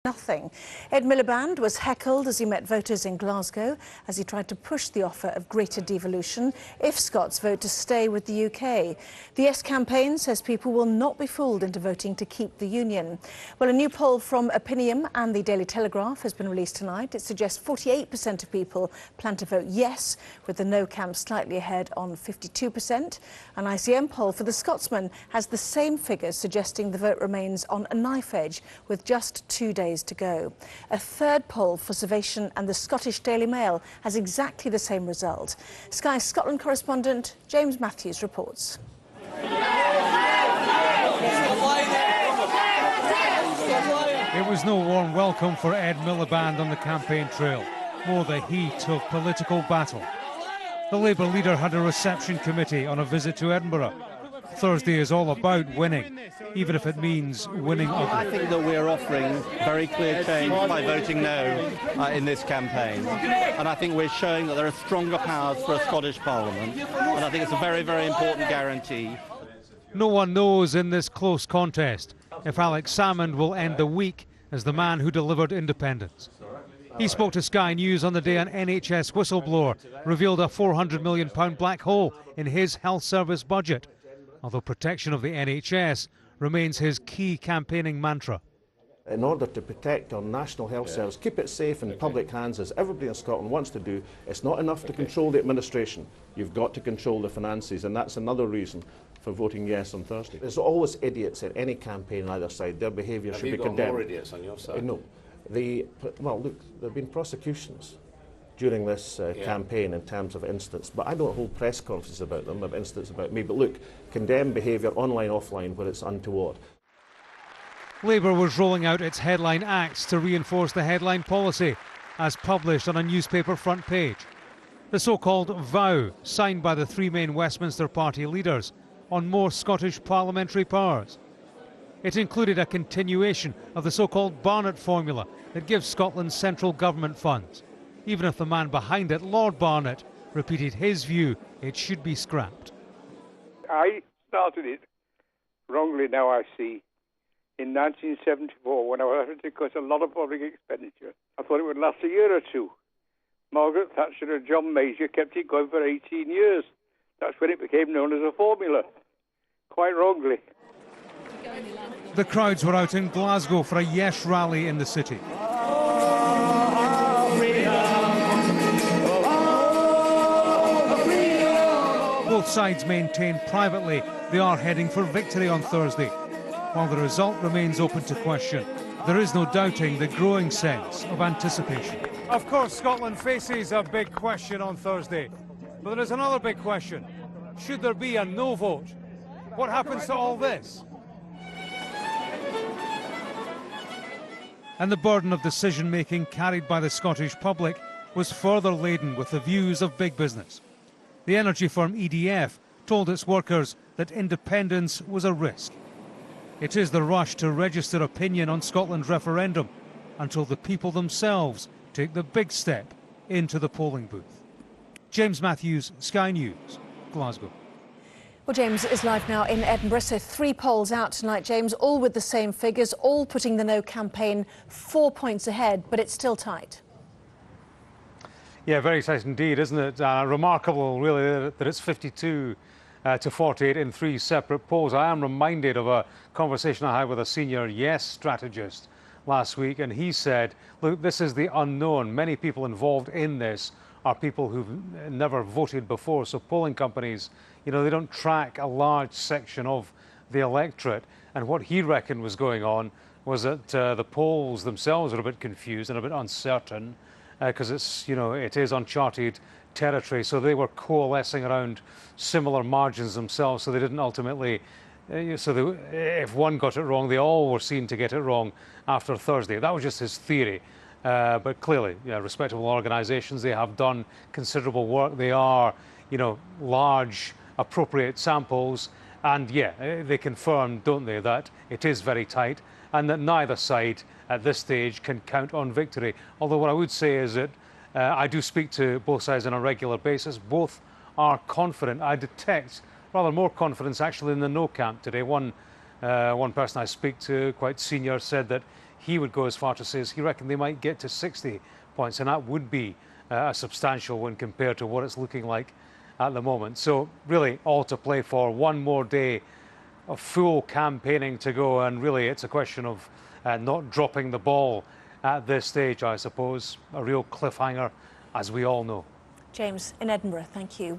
Nothing. Ed Miliband was heckled as he met voters in Glasgow as he tried to push the offer of greater devolution if Scots vote to stay with the UK. The Yes campaign says people will not be fooled into voting to keep the union. Well, a new poll from Opinium and the Daily Telegraph has been released tonight. It suggests 48% of people plan to vote yes, with the no camp slightly ahead on 52%. An ICM poll for the Scotsman has the same figures, suggesting the vote remains on a knife edge with just 2 days to go. A third poll for Survation and the Scottish Daily Mail has exactly the same result. Sky Scotland correspondent James Matthews reports. It was no warm welcome for Ed Miliband on the campaign trail, more the heat of political battle. The Labour leader had a reception committee on a visit to Edinburgh. Thursday is all about winning, even if it means winning ugly. I think that we're offering very clear change by voting no in this campaign. And I think we're showing that there are stronger powers for a Scottish Parliament. And I think it's a very, very important guarantee. No one knows in this close contest if Alex Salmond will end the week as the man who delivered independence. He spoke to Sky News on the day an NHS whistleblower revealed a £400 million black hole in his health service budget, although protection of the NHS remains his key campaigning mantra. In order to protect our national health service, keep it safe in public hands, as everybody in Scotland wants to do, it's not enough to control the administration. You've got to control the finances, and that's another reason for voting yes on Thursday. There's always idiots at any campaign on either side. Their behaviour should be condemned. Have you got more idiots on your side? No. Well, look, there have been prosecutions during this campaign in terms of instance, but I don't hold press conferences about them, of instance about me. But look, condemn behaviour online, offline, where it's untoward. Labour was rolling out its headline acts to reinforce the headline policy, as published on a newspaper front page. The so-called vow, signed by the three main Westminster party leaders, on more Scottish parliamentary powers. It included a continuation of the so-called Barnett formula that gives Scotland central government funds, even if the man behind it, Lord Barnett, repeated his view it should be scrapped. I started it, wrongly now I see, in 1974 when I was having to cut a lot of public expenditure. I thought it would last a year or two. Margaret Thatcher and John Major kept it going for 18 years. That's when it became known as a formula, quite wrongly. The crowds were out in Glasgow for a yes rally in the city. Both sides maintained privately they are heading for victory on Thursday. While the result remains open to question, there is no doubting the growing sense of anticipation. Of course, Scotland faces a big question on Thursday. But there is another big question. Should there be a no vote? What happens to all this? And the burden of decision-making carried by the Scottish public was further laden with the views of big business. The energy firm EDF told its workers that independence was a risk. It is the rush to register opinion on Scotland's referendum until the people themselves take the big step into the polling booth. James Matthews, Sky News, Glasgow. Well, James is live now in Edinburgh, so 3 polls out tonight, James, all with the same figures, all putting the no campaign 4 points ahead, but it's still tight. Yeah, very tight indeed, isn't it? Remarkable, really, that it's 52 to 48 in 3 separate polls. I am reminded of a conversation I had with a senior yes strategist last week, and he said, look, this is the unknown. Many people involved in this are people who've never voted before, so polling companies, you know, they don't track a large section of the electorate. And what he reckoned was going on was that the polls themselves are a bit confused and a bit uncertain because it's, you know, it is uncharted territory. So they were coalescing around similar margins themselves, so they didn't ultimately, if one got it wrong, they all were seen to get it wrong after Thursday. That was just his theory. But clearly, yeah, respectable organisations, they have done considerable work. They are, you know, large, appropriate samples. And yeah, they confirm, don't they, that it is very tight and that neither side at this stage can count on victory. Although what I would say is that I do speak to both sides on a regular basis. Both are confident. I detect rather more confidence actually in the no camp today. One person I speak to, quite senior, said that he would go as far to say he reckoned they might get to 60 points, and that would be a substantial one compared to what it's looking like at the moment. So really all to play for. One more day of full campaigning to go, and really it's a question of not dropping the ball at this stage, I suppose. A real cliffhanger, as we all know. James in Edinburgh, thank you.